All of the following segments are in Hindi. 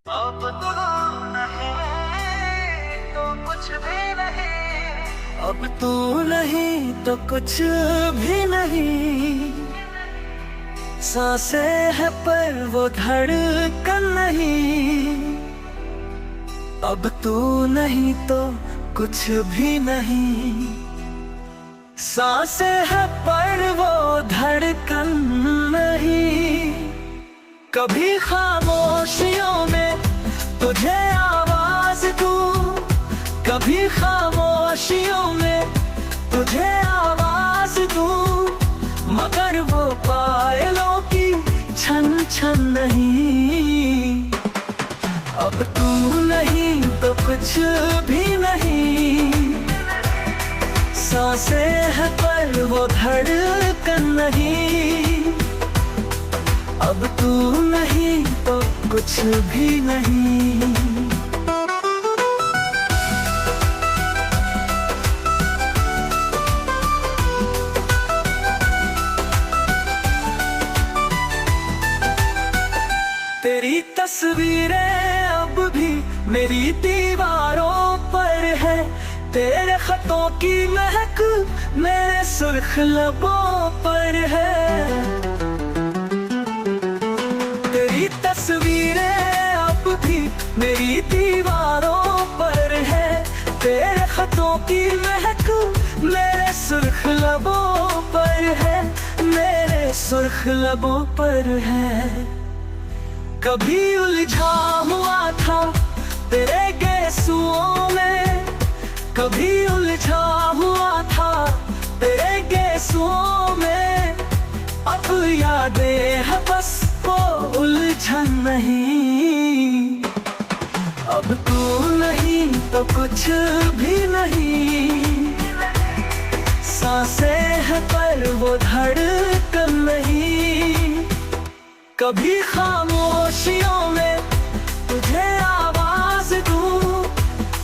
अब तो नहीं तो कुछ भी नहीं, अब तू नहीं तो कुछ भी नहीं। सांसें है पर वो धड़कन नहीं, अब तू नहीं तो कुछ भी नहीं। सांसें है पर वो धड़कन नहीं। कभी खामोशियों में तुझे आवाज दूं, कभी खामोशियों में तुझे आवाज दूं, मगर वो पायलों की छन छन नहीं। अब तू नहीं तो कुछ भी नहीं। सांसें है पर वो धड़कन नहीं, अब तू नहीं तो कुछ भी नहीं। तेरी तस्वीरें अब भी मेरी दीवारों पर है, तेरे खतों की महक मेरे सुर्ख लबों पर है। तेरी तस्वीरें अब भी मेरी दीवारों पर है, तेरे खतों की महक मेरे सुर्ख लबों पर है, मेरे सुर्ख लबों पर है। कभी उलझा हुआ था तेरे गेसुओं में, कभी उलझा हुआ था तेरे गेसुओं में, अब यादें है बस वो उलझन नहीं। अब तू नहीं तो कुछ भी नहीं। सांसें है पर वो धड़कन नहीं। कभी खामोशियों में तुझे आवाज दूं,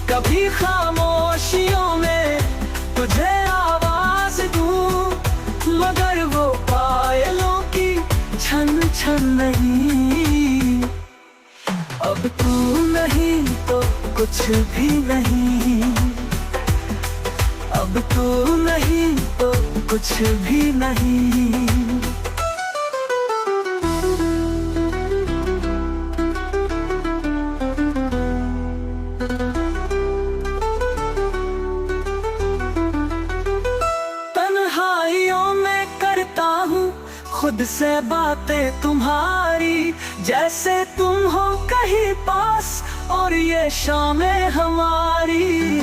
कभी खामोशियों में तुझे आवाज दूं, मगर वो पायलों की छन छन नहीं। अब तू नहीं तो कुछ भी नहीं। अब तू नहीं तो कुछ भी नहीं। तन्हाइयों में करता हूँ खुद से बातें तुम्हारी, जैसे तुम हो कहीं पास और ये शामें हमारी।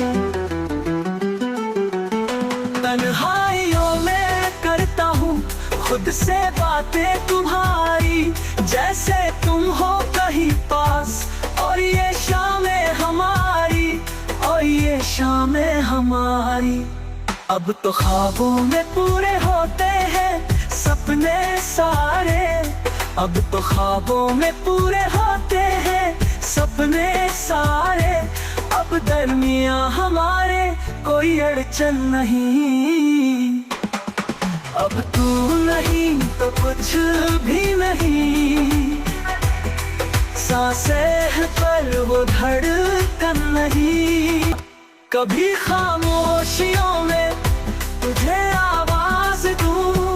तन्हाइयों में करता हूँ खुद से बातें तुम्हारी, जैसे तुम हो कहीं पास और ये शामें हमारी, और ये शामें हमारी। अब तो ख्वाबों में पूरे होते हैं सपने सारे, अब तो ख्वाबों में पूरे होते हैं सपने सारे। अब दरमिया हमारे कोई अड़चन नहीं। अब तू नहीं तो कुछ भी नहीं। सांसें है पर वो धड़कन नहीं। कभी खामोशियों में तुझे आवाज दूं,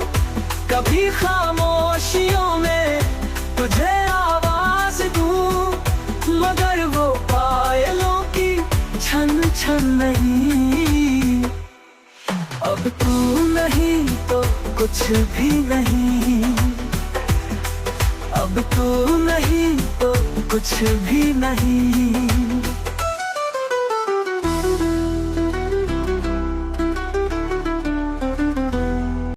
कभी खामोशियों में तुझे आवाज दूं, मगर वो पायलों की छन छन नहीं। अब तू नहीं तो कुछ भी नहीं। अब तू नहीं तो कुछ भी नहीं।